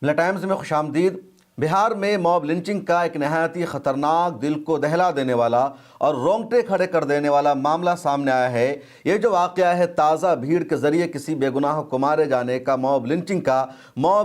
मिला टाइम्स में खुश आमदीद। बिहार में मॉब लिंचिंग का एक नहायत ही खतरनाक, दिल को दहला देने वाला और रोंगटे खड़े कर देने वाला मामला सामने आया है। ये जो वाक़या है ताज़ा भीड़ के ज़रिए किसी बेगुनाह को मारे जाने का, मॉब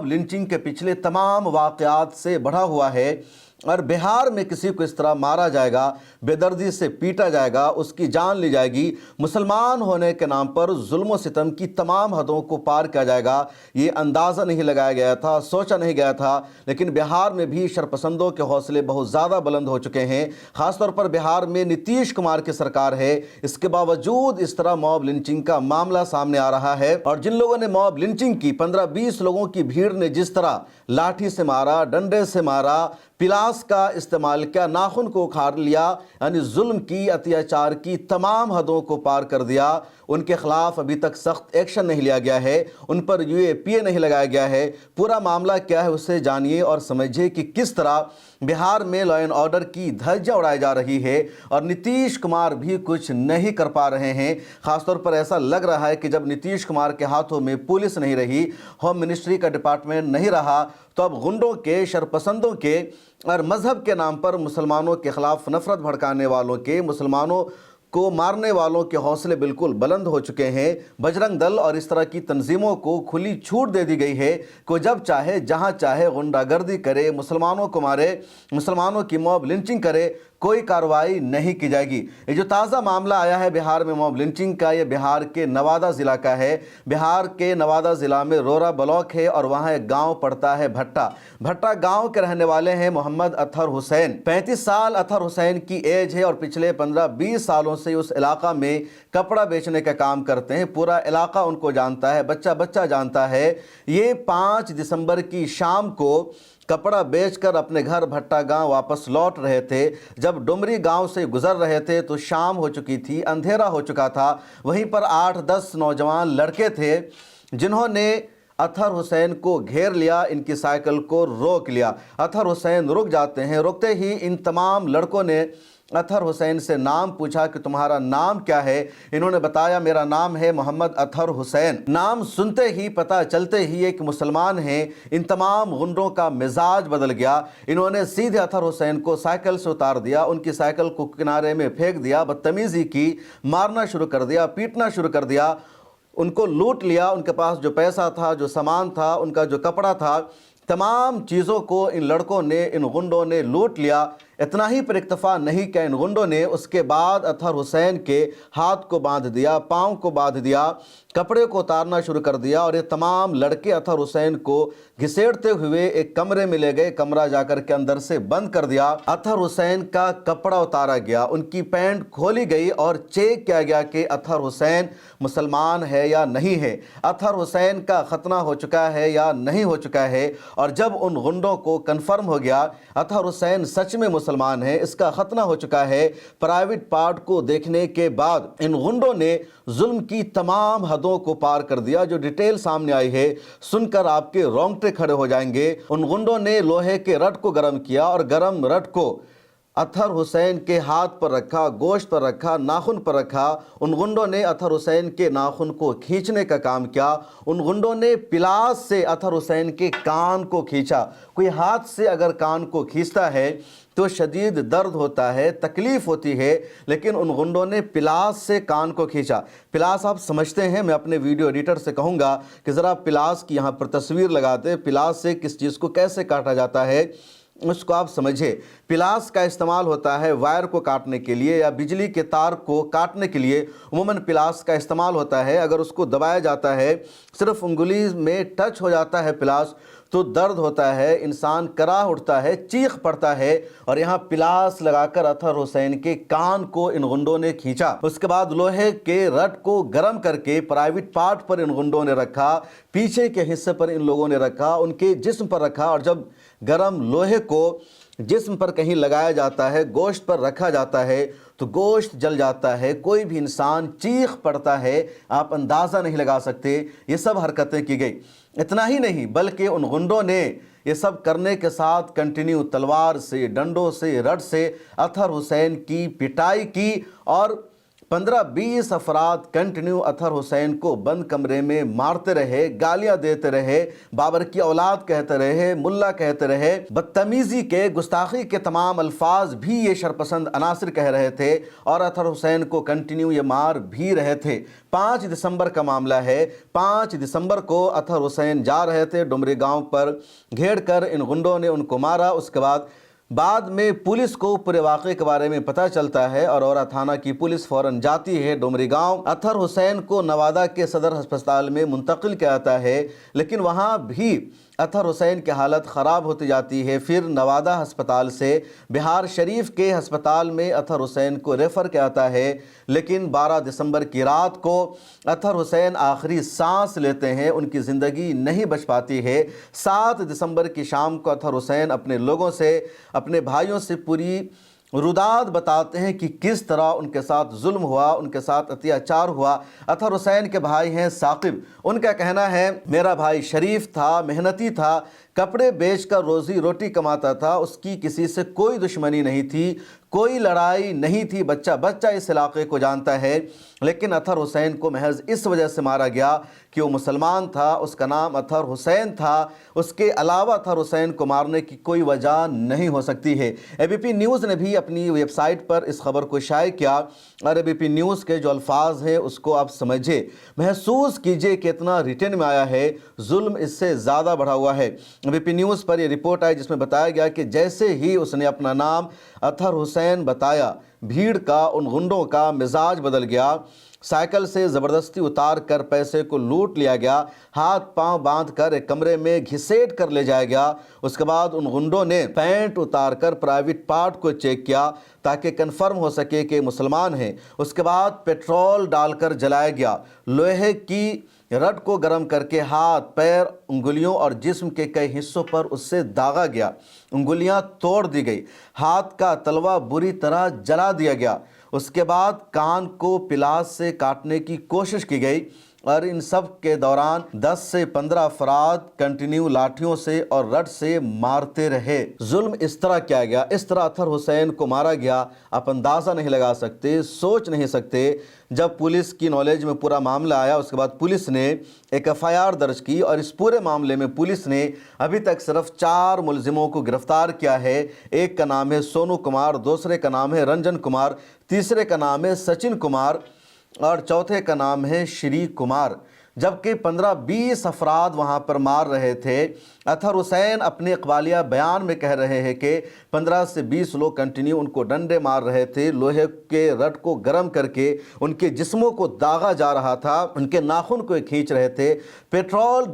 लिंचिंग के पिछले तमाम वाक़यात से बढ़ा हुआ है। और बिहार में किसी को इस तरह मारा जाएगा, बेदर्दी से पीटा जाएगा, उसकी जान ली जाएगी, मुसलमान होने के नाम पर जुल्म सितम की तमाम हदों को पार किया जाएगा, ये अंदाज़ा नहीं लगाया गया था, सोचा नहीं गया था। लेकिन बिहार में भी शरपसंदों के हौसले बहुत ज़्यादा बुलंद हो चुके हैं। ख़ासतौर पर बिहार में नीतीश कुमार की सरकार है, इसके बावजूद इस तरह मॉब लिंचिंग का मामला सामने आ रहा है। और जिन लोगों ने मॉब लिंचिंग की, 15-20 लोगों की भीड़ ने जिस तरह लाठी से मारा, डंडे से मारा, पिलास का इस्तेमाल किया, नाखून को उखाड़ लिया, यानी जुल्म की, अत्याचार की तमाम हदों को पार कर दिया, उनके खिलाफ अभी तक सख्त एक्शन नहीं लिया गया है, उन पर यूएपीए नहीं लगाया गया है। पूरा मामला क्या है उसे जानिए और समझिए कि किस तरह बिहार में लॉ एंड ऑर्डर की धज्जियां उड़ाई जा रही है और नीतीश कुमार भी कुछ नहीं कर पा रहे हैं। खासतौर पर ऐसा लग रहा है कि जब नीतीश कुमार के हाथों में पुलिस नहीं रही, होम मिनिस्ट्री का डिपार्टमेंट नहीं रहा, तो अब गुंडों के, शरपसंदों के और मजहब के नाम पर मुसलमानों के खिलाफ नफरत भड़काने वालों के, मुसलमानों को मारने वालों के हौसले बिल्कुल बुलंद हो चुके हैं। बजरंग दल और इस तरह की तंजीमों को खुली छूट दे दी गई है कि जब चाहे, जहां चाहे गुंडागर्दी करे, मुसलमानों को मारे, मुसलमानों की मॉब लिंचिंग करे, कोई कार्रवाई नहीं की जाएगी। ये जो ताज़ा मामला आया है बिहार में मॉब लिंचिंग का, ये बिहार के नवादा ज़िला का है। बिहार के नवादा ज़िला में रोरा ब्लॉक है और वहाँ एक गांव पड़ता है भट्टा गांव के रहने वाले हैं मोहम्मद अतहर हुसैन। 35 साल अतहर हुसैन की एज है और पिछले 15-20 सालों से उस इलाका में कपड़ा बेचने का काम करते हैं। पूरा इलाका उनको जानता है, बच्चा बच्चा जानता है। ये 5 दिसंबर की शाम को कपड़ा बेचकर अपने घर भट्टा गांव वापस लौट रहे थे। जब डुमरी गांव से गुजर रहे थे तो शाम हो चुकी थी, अंधेरा हो चुका था। वहीं पर 8-10 नौजवान लड़के थे जिन्होंने अतहर हुसैन को घेर लिया, इनकी साइकिल को रोक लिया। अतहर हुसैन रुक जाते हैं। रुकते ही इन तमाम लड़कों ने अतहर हुसैन से नाम पूछा कि तुम्हारा नाम क्या है। इन्होंने बताया मेरा नाम है मोहम्मद अतहर हुसैन। नाम सुनते ही, पता चलते ही एक मुसलमान हैं। इन तमाम गुंडों का मिजाज बदल गया। इन्होंने सीधे अतहर हुसैन को साइकिल से उतार दिया, उनकी साइकिल को किनारे में फेंक दिया, बदतमीजी की, मारना शुरू कर दिया, पीटना शुरू कर दिया, उनको लूट लिया। उनके पास जो पैसा था, जो सामान था, उनका जो कपड़ा था, तमाम चीज़ों को इन लड़कों ने, इन गुंडों ने लूट लिया। इतना ही पर इक्तफा नहीं किया इन गुंडों ने, उसके बाद अतहर हुसैन के हाथ को बांध दिया, पाँव को बांध दिया, कपड़े को उतारना शुरू कर दिया और ये तमाम लड़के अतहर हुसैन को घिसेड़ते हुए एक कमरे में ले गए। कमरा जाकर के अंदर से बंद कर दिया। अतहर हुसैन का कपड़ा उतारा गया, उनकी पैंट खोली गई और चेक किया गया कि अतहर हुसैन मुसलमान है या नहीं है, अतहर हुसैन का खतना हो चुका है या नहीं हो चुका है। और जब उन गुंडों को कन्फर्म हो गया अतहर हुसैन सच में मुसलमान है, इसका खतना हो चुका है, प्राइवेट पार्ट को देखने के बाद इन गुंडों ने जुल्म की तमाम हदों को पार कर दिया। जो डिटेल सामने आई है सुनकर आपके रोंगटे खड़े हो जाएंगे। उन गुंडों ने लोहे के रड को गर्म किया और गर्म रड को अतहर हुसैन के हाथ पर रखा, गोश्त पर रखा, नाखून पर रखा। उन गुंडों ने अतहर हुसैन के नाखून को खींचने का काम किया। उन गुंडों ने पिलास से अतहर हुसैन के कान को खींचा। कोई हाथ से अगर कान को खींचता है तो शदीद दर्द होता है, तकलीफ होती है, लेकिन उन गुंडों ने पिलास से कान को खींचा। पिलास आप समझते हैं, मैं अपने वीडियो एडिटर से कहूँगा कि ज़रा पिलास की यहाँ पर तस्वीर लगाते, पिलास से किस चीज़ को कैसे काटा जाता है उसको आप समझिए। पिलास का इस्तेमाल होता है वायर को काटने के लिए या बिजली के तार को काटने के लिए। उमूमन पिलास का इस्तेमाल होता है, अगर उसको दबाया जाता है, सिर्फ उंगली में टच हो जाता है पिलास, तो दर्द होता है, इंसान कराह उठता है, चीख पड़ता है। और यहाँ पिलास लगाकर अतहर हुसैन के कान को इन गुंडों ने खींचा। उसके बाद लोहे के रड को गर्म करके प्राइवेट पार्ट पर इन गुंडों ने रखा, पीछे के हिस्से पर इन लोगों ने रखा, उनके जिस्म पर रखा। और जब गर्म लोहे को जिस्म पर कहीं लगाया जाता है, गोश्त पर रखा जाता है, तो गोश्त जल जाता है, कोई भी इंसान चीख पड़ता है, आप अंदाज़ा नहीं लगा सकते। ये सब हरकतें की गई। इतना ही नहीं बल्कि उन गुंडों ने ये सब करने के साथ कंटिन्यू तलवार से, डंडों से, रड से अतहर हुसैन की पिटाई की और 15-20 अफराद कंटिन्यू अतहर हुसैन को बंद कमरे में मारते रहे, गालियां देते रहे, बाबर की औलाद कहते रहे, मुल्ला कहते रहे, बदतमीजी के, गुस्ताखी के तमाम अल्फाज भी ये शरपसंद अनासिर कह रहे थे और अतहर हुसैन को कंटिन्यू ये मार भी रहे थे। 5 दिसंबर का मामला है। 5 दिसंबर को अतहर हुसैन जा रहे थे डुमरी गांव पर, घेर कर इन गुंडों ने उनको मारा। उसके बाद में पुलिस को पूरे वाक़े के बारे में पता चलता है और औरा थाना की पुलिस फ़ौरन जाती है डुमरी गांव। अतहर हुसैन को नवादा के सदर अस्पताल में मुंतकिल किया जाता है, लेकिन वहां भी अतहर हुसैन की हालत ख़राब होती जाती है। फिर नवादा अस्पताल से बिहार शरीफ के अस्पताल में अतहर हुसैन को रेफ़र किया जाता है, लेकिन 12 दिसंबर की रात को अतहर हुसैन आखिरी सांस लेते हैं, उनकी ज़िंदगी नहीं बच पाती है। 7 दिसंबर की शाम को अतहर हुसैन अपने लोगों से, अपने भाइयों से पूरी रुदाद बताते हैं कि किस तरह उनके साथ जुल्म हुआ, उनके साथ अत्याचार हुआ। अतहर हुसैन के भाई हैं साकिब, उनका कहना है मेरा भाई शरीफ था, मेहनती था, कपड़े बेचकर रोज़ी रोटी कमाता था, उसकी किसी से कोई दुश्मनी नहीं थी, कोई लड़ाई नहीं थी, बच्चा बच्चा इस इलाके को जानता है। लेकिन अतहर हुसैन को महज इस वजह से मारा गया कि वो मुसलमान था, उसका नाम अतहर हुसैन था, उसके अलावा अतहर हुसैन को मारने की कोई वजह नहीं हो सकती है। एबीपी न्यूज़ ने भी अपनी वेबसाइट पर इस खबर को शाये किया और एबीपी न्यूज़ के जो अल्फाज हैं उसको आप समझिए, महसूस कीजिए कि इतना रिटर्न में आया है, जुल्म इससे ज़्यादा बढ़ा हुआ है। एबीपी न्यूज़ पर यह रिपोर्ट आई जिसमें बताया गया कि जैसे ही उसने अपना नाम अतहर हुसैन बताया, भीड़ का, उन गुंडों का मिजाज बदल गया। साइकिल से ज़बरदस्ती उतार कर पैसे को लूट लिया गया, हाथ पांव बांध कर एक कमरे में घिसेट कर ले जाया गया। उसके बाद उन गुंडों ने पैंट उतार कर प्राइवेट पार्ट को चेक किया ताकि कन्फर्म हो सके कि मुसलमान हैं। उसके बाद पेट्रोल डालकर जलाया गया, लोहे की रड को गर्म करके हाथ, पैर, उंगलियों और जिस्म के कई हिस्सों पर उससे दागा गया, उंगलियां तोड़ दी गई, हाथ का तलवा बुरी तरह जला दिया गया। उसके बाद कान को पिलास से काटने की कोशिश की गई और इन सब के दौरान 10 से 15 अफराद कंटिन्यू लाठियों से और रड से मारते रहे। जुल्म इस तरह किया गया, इस तरह अतहर हुसैन को मारा गया, आप अंदाज़ा नहीं लगा सकते, सोच नहीं सकते। जब पुलिस की नॉलेज में पूरा मामला आया, उसके बाद पुलिस ने एक एफआईआर दर्ज की और इस पूरे मामले में पुलिस ने अभी तक सिर्फ 4 मुलजिमों को गिरफ्तार किया है। एक का नाम है सोनू कुमार, दूसरे का नाम है रंजन कुमार, तीसरे का नाम है सचिन कुमार और चौथे का नाम है श्री कुमार। जबकि 15-20 अफराद वहाँ पर मार रहे थे। अतहर हुसैन अपने इकबालिया बयान में कह रहे हैं कि 15 से 20 लोग कंटिन्यू उनको डंडे मार रहे थे, लोहे के रड को गर्म करके उनके जिस्मों को दागा जा रहा था, उनके नाखून को खींच रहे थे, पेट्रोल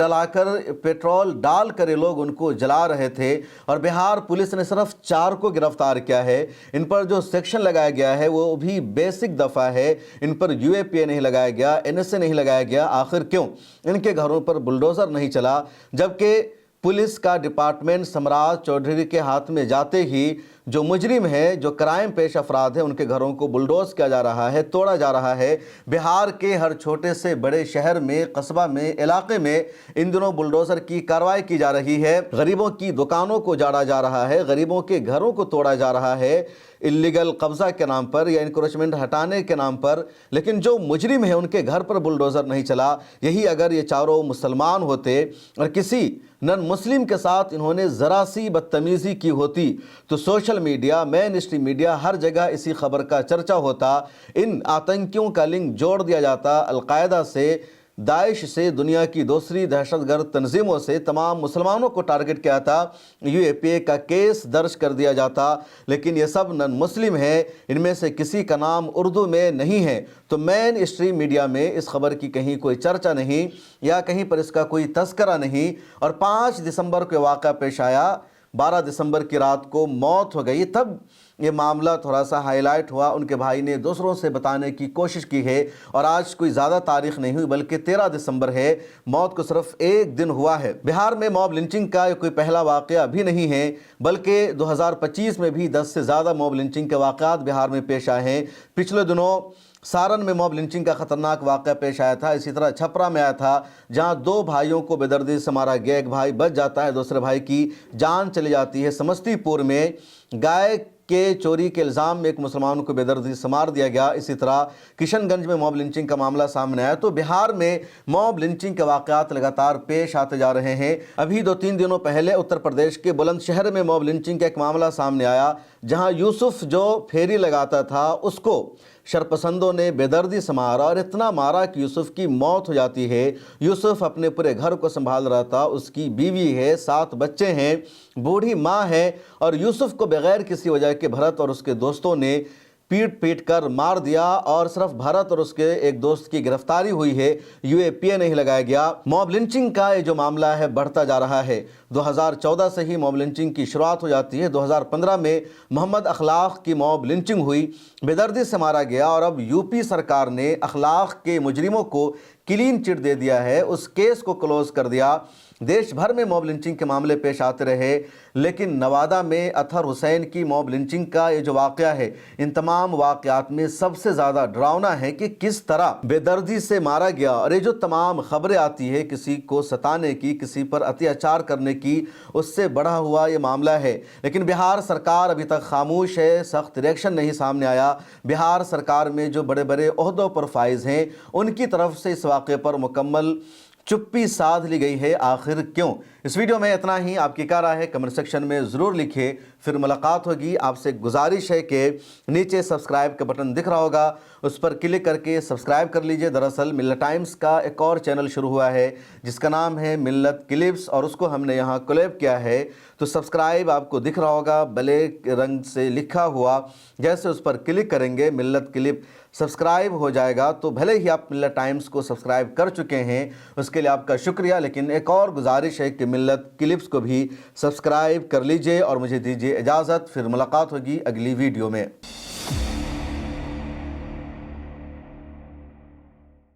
डालकर ये लोग उनको जला रहे थे। और बिहार पुलिस ने सिर्फ 4 को गिरफ्तार किया है। इन पर जो सेक्शन लगाया गया है वो भी बेसिक दफ़ा है, इन पर यूएपीए नहीं लगाया गया, एनएसए नहीं लगाया गया। आखिर क्यों इनके घरों पर बुलडोज़र नहीं चला? जबकि पुलिस का डिपार्टमेंट सम्राट चौधरी के हाथ में जाते ही जो मुजरिम है, जो क्राइम पेश अफराद हैं, उनके घरों को बुलडोज किया जा रहा है, तोड़ा जा रहा है। बिहार के हर छोटे से बड़े शहर में, कस्बा में, इलाके में इन दिनों बुलडोज़र की कार्रवाई की जा रही है। गरीबों की दुकानों को जाड़ा जा रहा है, गरीबों के घरों को तोड़ा जा रहा है इल्लीगल कब्ज़ा के नाम पर या इंक्रोचमेंट हटाने के नाम पर। लेकिन जो मुजरिम है उनके घर पर बुलडोज़र नहीं चला। यही अगर ये चारों मुसलमान होते और किसी नन मुस्लिम के साथ इन्होंने ज़रा सी बदतमीज़ी की होती तो social media, mainstream media, हर जगह इसी खबर का चर्चा होता। इन आतंकियों का लिंक जोड़ दिया जाता अलकायदा से, दाइश से, दुनिया की दूसरी दहशतगर्द तंजीमों से। तमाम मुसलमानों को टारगेट किया था, यूएपीए का केस दर्ज कर दिया जाता। लेकिन ये सब नन मुस्लिम हैं, इनमें से किसी का नाम उर्दू में नहीं है, तो मेन स्ट्रीम मीडिया में इस खबर की कहीं कोई चर्चा नहीं या कहीं पर इसका कोई तस्करा नहीं। और 5 दिसंबर को वाक़ा पेश आया, 12 दिसंबर की रात को मौत हो गई। तब ये मामला थोड़ा सा हाईलाइट हुआ, उनके भाई ने दूसरों से बताने की कोशिश की है। और आज कोई ज़्यादा तारीख नहीं हुई बल्कि 13 दिसंबर है, मौत को सिर्फ 1 दिन हुआ है। बिहार में मॉब लिंचिंग का कोई पहला वाक़या भी नहीं है, बल्कि 2025 में भी 10 से ज़्यादा मॉब लिंचिंग के वाक़यात बिहार में पेश आए हैं। पिछले दिनों सारण में मॉब लिंचिंग का खतरनाक वाक़या पेश आया था। इसी तरह छपरा में आया था, जहां 2 भाइयों को बेदर्दी से मारा गया, एक भाई बच जाता है, दूसरे भाई की जान चली जाती है। समस्तीपुर में गाय کے چوری کے الزام میں ایک مسلمان کو بے دردی سے مار دیا گیا، اسی طرح کشن گنج میں موب لنچنگ کا معاملہ سامنے آیا، تو بہار میں موب لنچنگ کے واقعات لگاتار پیش آتے جا رہے ہیں۔ ابھی 2-3 دنوں پہلے اتر پردیش کے بلند شہر میں موب لنچنگ کا ایک معاملہ سامنے آیا، جہاں یوسف جو پھیری لگاتا تھا اس کو شرپسندوں نے بے دردی سے مارا اور اتنا مارا کہ یوسف کی موت ہو جاتی ہے۔ یوسف اپنے پورے گھر کو سنبھال رہا تھا، اس کی بیوی ہے، 7 بچے ہیں، بوڑھی ماں ہے، اور یوسف کو بغیر کسی وجہ کے بھرت اور اس کے دوستوں نے پیٹ کر مار دیا، اور صرف بھرت اور اس کے ایک دوست کی گرفتاری ہوئی ہے، UAPA نہیں لگایا گیا۔ موب لنچنگ کا یہ جو معاملہ ہے بڑھتا جا رہا ہے۔ 2014 سے ہی موب لنچنگ کی شروعات ہو جاتی ہے۔ 2015 میں محمد اخلاق کی موب لنچنگ ہوئی، بے دردی سے مارا گیا، اور اب UP سرکار نے اخلاق کے مجرموں کو کلین چٹ دے دیا ہے، اس کیس کو کلوز کر دیا۔ دیش بھر میں موب لنچنگ کے معاملے پیش آتے رہے، لیکن نوادہ میں اطہر حسین کی موب لنچنگ کا یہ جو واقعہ ہے، ان تمام واقعات میں سب سے زیادہ ڈراؤنا ہے کہ کس طرح بے دردی سے مارا گیا، اور یہ جو تمام خبریں آتی ہے کسی کو ستانے کی، کسی پر اتیاچار کرنے کی، اس سے بڑھا ہوا یہ معاملہ ہے۔ لیکن بہار سرکار ابھی تک خاموش ہے، سخت ریئیکشن نہیں سامنے آیا۔ بہار سرکار میں جو بڑے بڑے عہدوں پر فائز ہیں، ان کی طرف سے اس واقعے پر مکمل چپی سادھ لی گئی ہے۔ آخر کیوں؟ اس ویڈیو میں اتنا ہی۔ آپ کی کیا رائے ہے کمنٹ سیکشن میں ضرور لکھیں، پھر ملاقات ہوگی۔ آپ سے گزارش ہے کہ نیچے سبسکرائب کا بٹن دکھ رہا ہوگا، اس پر کلک کر کے سبسکرائب کر لیجئے۔ دراصل ملت ٹائمز کا ایک اور چینل شروع ہوا ہے جس کا نام ہے ملت کلپس، اور اس کو ہم نے یہاں کولیب کیا ہے، تو سبسکرائب آپ کو دکھ رہا ہوگا بلیک رنگ سے لکھا ہوا، جیسے اس پر کلک کریں گے ملت کلپ سبسکرائب ہو جائے گا۔ تو بھلے ہی آپ ملت ٹائمز کو سبسکرائب کر چکے ہیں، اس کے لیے آپ کا شکریہ، لیکن ایک اور گزارش ہے کہ ملت کلپس کو بھی سبسکرائب کر لیجئے، اور مجھے دیجئے اجازت، پھر ملاقات ہوگی اگلی ویڈیو میں۔